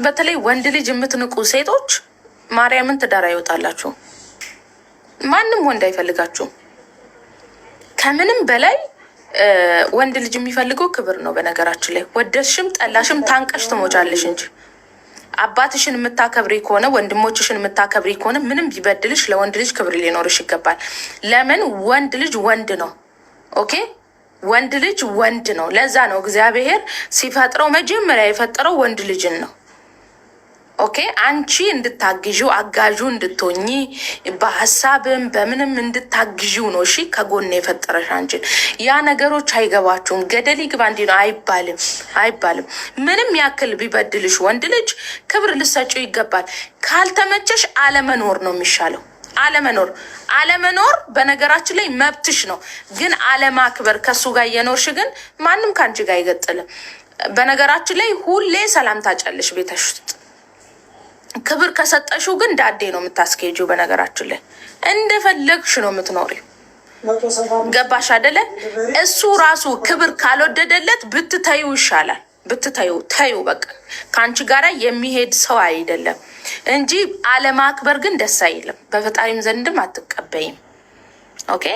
በተለይ ወንድ ልጅ የምትንቁ ሴቶች ማርያምን ትዳር አይወጣላችሁ። ማንም ወንድ አይፈልጋችሁም። ከምንም በላይ ወንድ ልጅ የሚፈልገው ክብር ነው። በነገራችን ላይ ወደሽም ጠላሽም ታንቀሽ ትሞቻለሽ እንጂ አባትሽን የምታከብሪ ከሆነ ወንድሞችሽን የምታከብሪ ከሆነ ምንም ቢበድልሽ ለወንድ ልጅ ክብር ሊኖርሽ ይገባል። ለምን? ወንድ ልጅ ወንድ ነው። ኦኬ፣ ወንድ ልጅ ወንድ ነው። ለዛ ነው እግዚአብሔር ሲፈጥረው መጀመሪያ የፈጠረው ወንድ ልጅን ነው። ኦኬ፣ አንቺ እንድታግዢው አጋዡ እንድትሆኚ በሀሳብም በምንም እንድታግዢው ነው። እሺ፣ ከጎን የፈጠረሽ አንቺን። ያ ነገሮች አይገባችሁም። ገደል ይግባ እንዲህ ነው አይባልም። ምንም ያክል ቢበድልሽ ወንድ ልጅ ክብር ልሰጪው ይገባል። ካልተመቸሽ አለመኖር ነው የሚሻለው። አለመኖር በነገራችን ላይ መብትሽ ነው። ግን አለማክበር ከሱ ጋር እየኖርሽ ግን ማንም ከአንቺ ጋር አይገጥልም። በነገራችን ላይ ሁሌ ሰላም ታጫለሽ ቤተሽ ውስጥ። ክብር ከሰጠሽው ግን ዳዴ ነው የምታስኬጂው። በነገራችን ላይ እንደፈለግሽ ነው የምትኖሪው። ገባሽ አደለ? እሱ ራሱ ክብር ካልወደደለት ብትተዩ ይሻላል። ተዩ በቃ። ከአንቺ ጋራ የሚሄድ ሰው አይደለም እንጂ አለማክበር ግን ደስ አይልም። በፈጣሪም ዘንድም አትቀበይም። ኦኬ